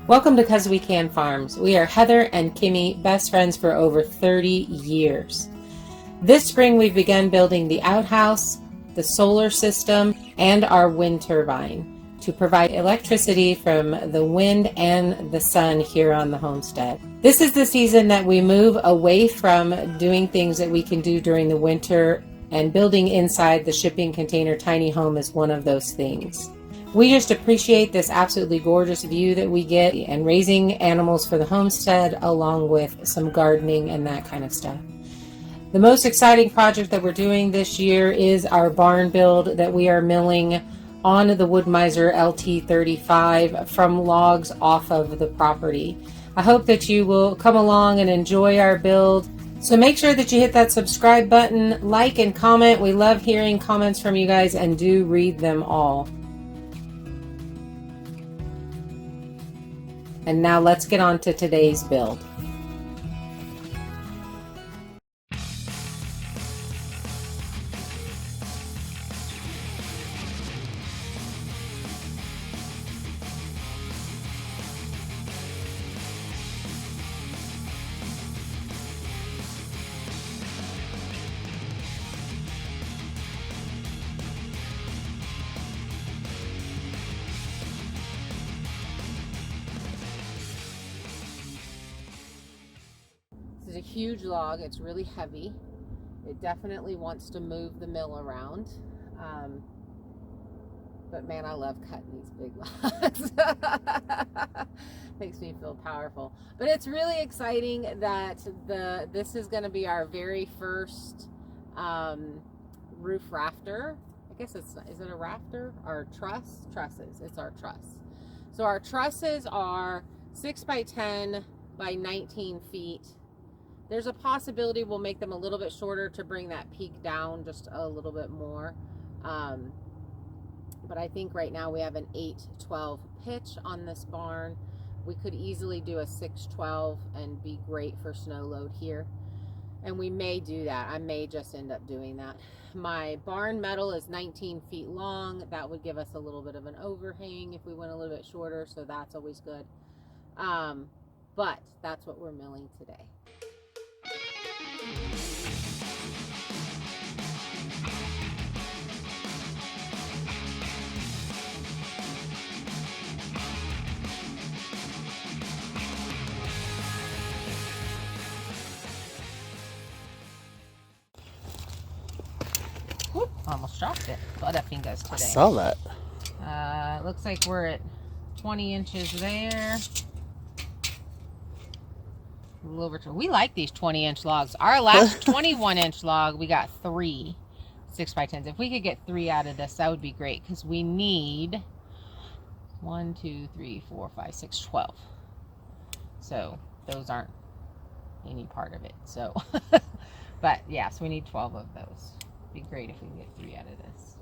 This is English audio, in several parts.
Welcome to 'Cause We Can Farms. We are Heather and Kimmy, best friends for over 30 years. This spring we've begun building the outhouse, the solar system, and our wind turbine to provide electricity from the wind and the sun here on the homestead. This is the season that we move away from doing things that we can do during the winter, and building inside the shipping container tiny home is one of those things. We just appreciate this absolutely gorgeous view that we get and raising animals for the homestead, along with some gardening and that kind of stuff. The most exciting project that we're doing this year is our barn build that we are milling on the Wood-Mizer LT35 from logs off of the property. I hope that you will come along and enjoy our build. So make sure that you hit that subscribe button, like and comment. We love hearing comments from you guys and do read them all. And now let's get on to today's build. This is a huge log. It's really heavy. It definitely wants to move the mill around. But man, I love cutting these big logs. Makes me feel powerful. But it's really exciting that this is going to be our very first roof rafter. I guess is it a rafter? Our trusses. It's our truss. So our trusses are 6 by 10 by 19 feet. There's a possibility we'll make them a little bit shorter to bring that peak down just a little bit more. But I think right now we have an 8-12 pitch on this barn. We could easily do a 6-12 and be great for snow load here. And we may do that. I may just end up doing that. My barn metal is 19 feet long. That would give us a little bit of an overhang if we went a little bit shorter, so that's always good. But that's what we're milling today. Whoop, almost dropped it. Butterfingers today. I saw that. Looks like we're at 20 inches there. A little over. We like these 20-inch logs. Our last 21-inch log, we got 3 6 by 10s. If we could get 3 out of this, that would be great, because we need 1, 2, 3, 4, 5, 6, 12. So those aren't any part of it. So, but yeah, so we need 12 of those. Be great if we can get 3 out of this.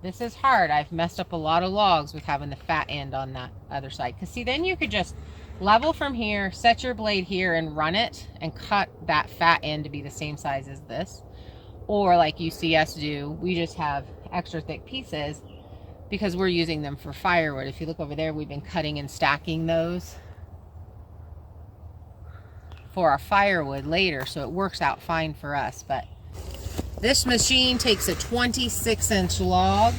This is hard. I've messed up a lot of logs with having the fat end on that other side. Because see, then you could just level from here, set your blade here and run it and cut that fat end to be the same size as this. Or like you see us do, we just have extra thick pieces because we're using them for firewood. If you look over there, we've been cutting and stacking those for our firewood later. So it works out fine for us. But this machine takes a 26-inch log.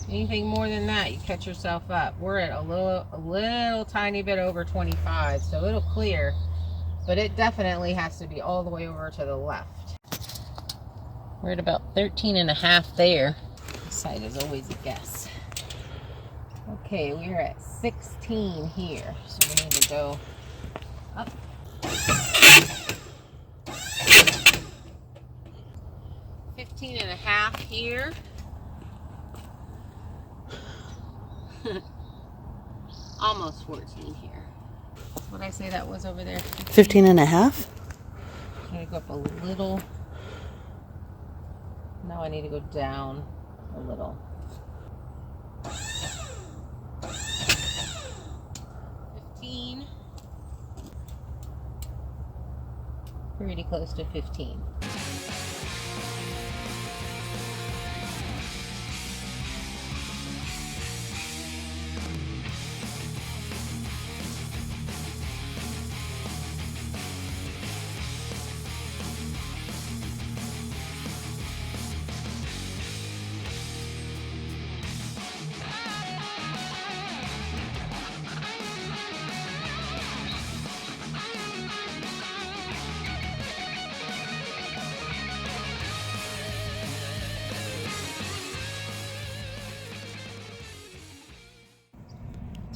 Anything more than that, you cut yourself up. We're at a little tiny bit over 25, so it'll clear, but it definitely has to be all the way over to the left. We're at about 13.5 there. This side is always a guess. Okay, we're at 16 here, so we need to go up. 15.5 here. Almost 14 here. What did I say that was over there? 15.5? I'm going to go up a little. Now I need to go down a little. 15. Pretty close to 15.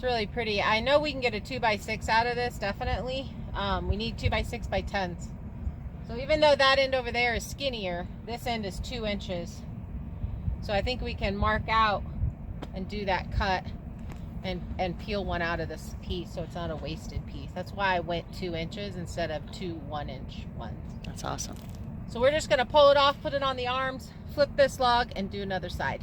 really pretty. I know we can get a 2x6 out of this, definitely. We need 2x6 by 10s. So even though that end over there is skinnier, this end is 2 inches. So I think we can mark out and do that cut and peel one out of this piece so it's not a wasted piece. That's why I went 2 inches instead of 2 1-inch ones. That's awesome. So we're just gonna pull it off, put it on the arms, flip this log, and do another side.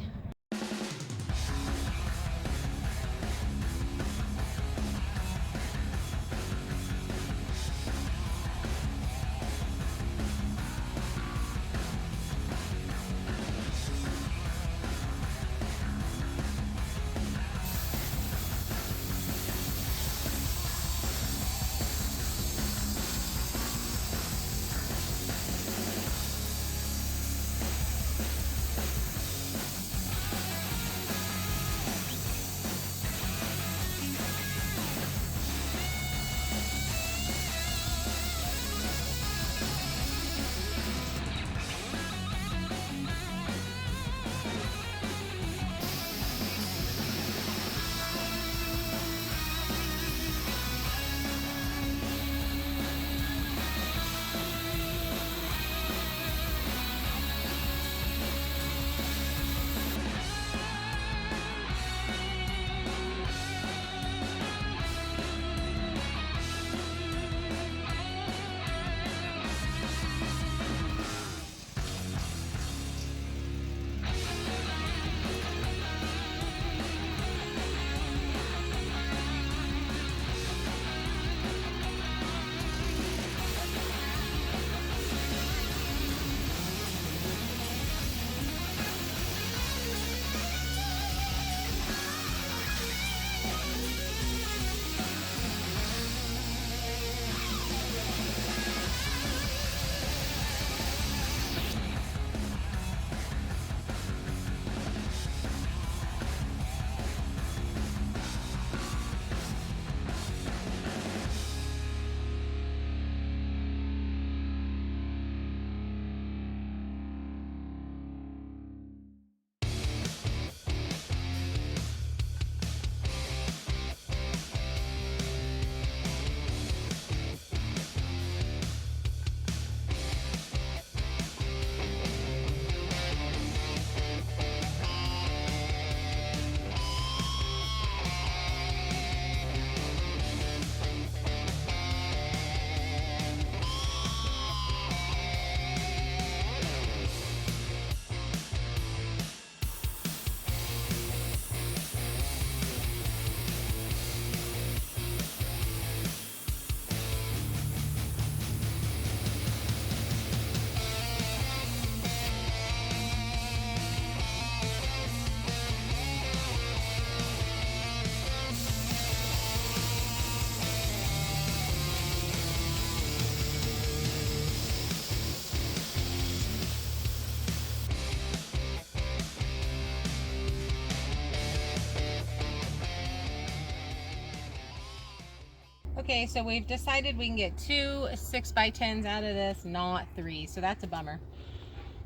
Okay, so we've decided we can get 2 6x10s out of this, not 3, so that's a bummer.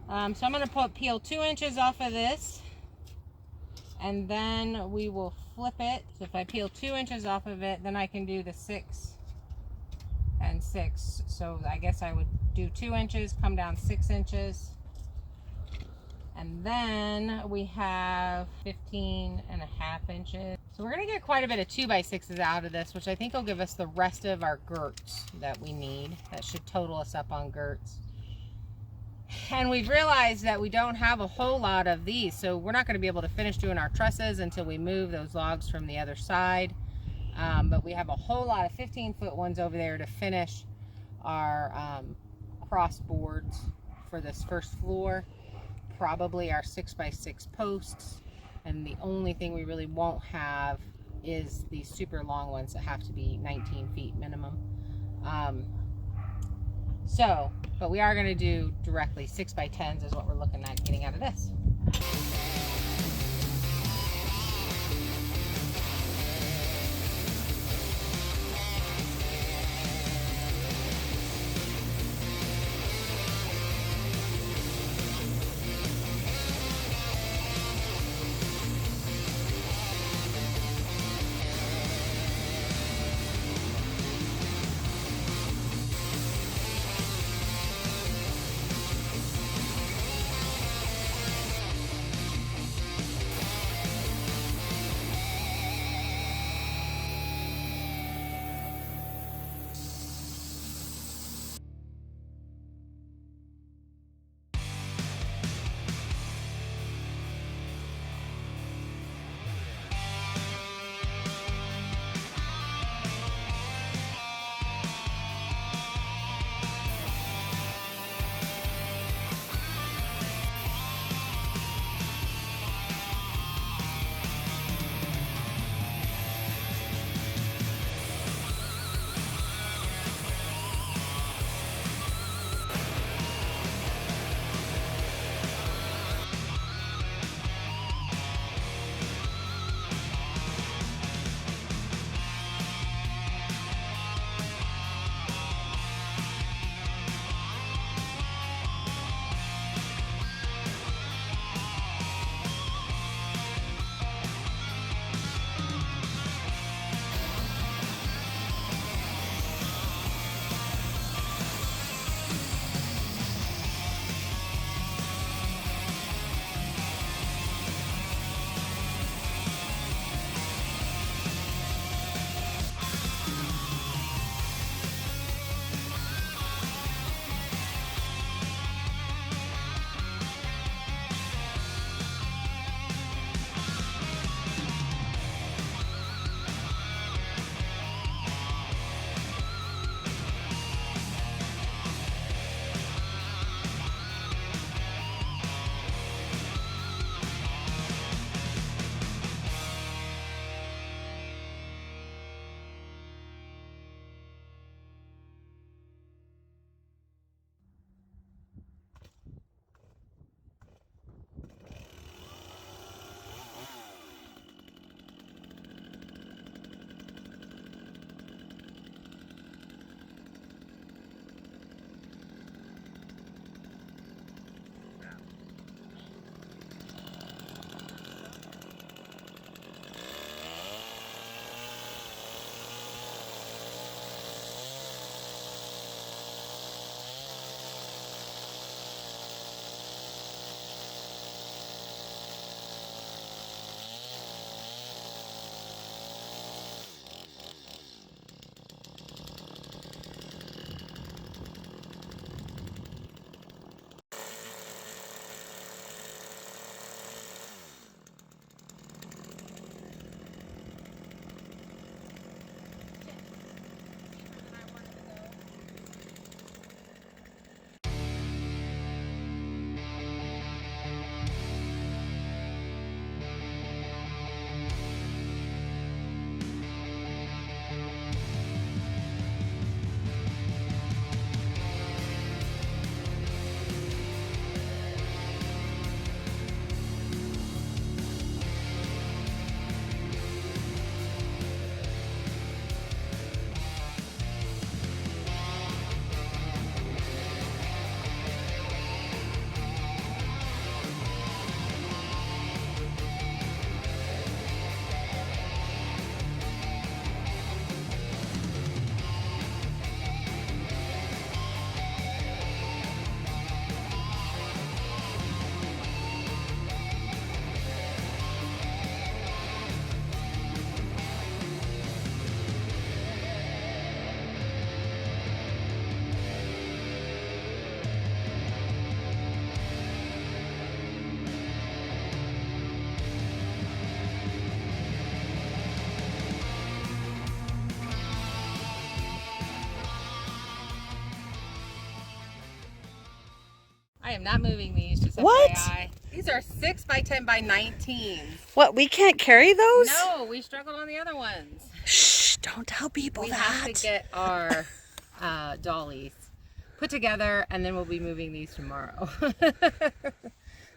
So I'm going to peel 2 inches off of this, and then we will flip it. So if I peel 2 inches off of it, then I can do the 6 and 6. So I guess I would do 2 inches, come down 6 inches. And then we have 15.5 inches. So we're gonna get quite a bit of 2x6s out of this, which I think will give us the rest of our girts that we need. That should total us up on girts. And we've realized that we don't have a whole lot of these, so we're not gonna be able to finish doing our trusses until we move those logs from the other side. But we have a whole lot of 15-foot ones over there to finish our cross boards for this first floor. Probably our 6x6 posts, and the only thing we really won't have is these super long ones that have to be 19 feet minimum. But we are going to do directly 6x10s is what we're looking at getting out of this. am not moving these. Just What? FYI. These are 6 by 10 by 19s. What, we can't carry those? No, we struggled on the other ones. Shh, don't tell people we that. have to get our dollies put together, and then we'll be moving these tomorrow.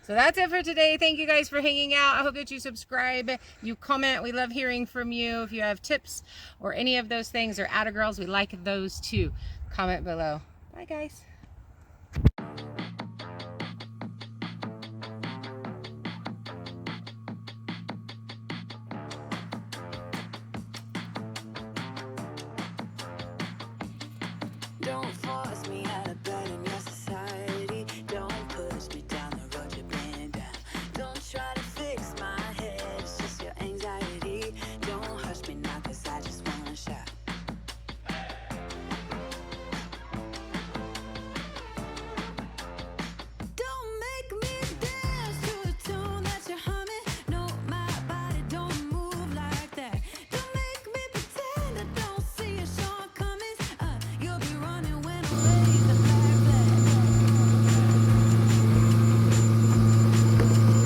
So that's it for today. Thank you guys for hanging out. I hope that you subscribe, you comment. We love hearing from you. If you have tips or any of those things, or Atta Girls, we like those too. Comment below. Bye, guys. Don't force me out of bed in your society. Don't push me down the road you're bringing down. Don't try to fix my head, it's just your anxiety. Don't hush me now, cause I just wanna shout. Don't make me dance to a tune that you're humming. No, my body don't move like that. Don't make me pretend I don't see your shortcomings. You'll be running when I raise the black flag.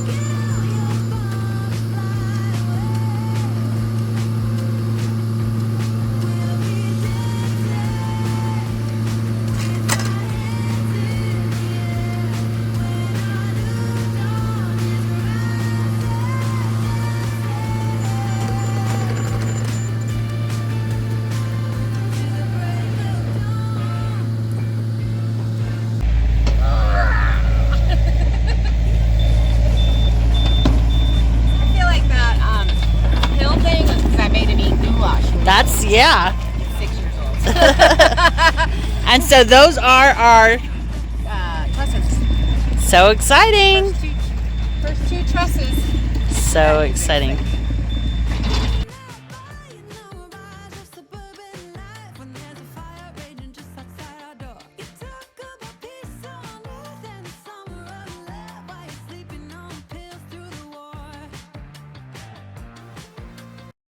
Get out your bombs, fly away. We'll be dancing with our hands in the air when our new dawn is rising to the break of dawn. I feel like that hill thing was because I made him eat goulash when That's, yeah. he was 6 years old. And so those are our, Trusses. so exciting. First two trusses. So exciting.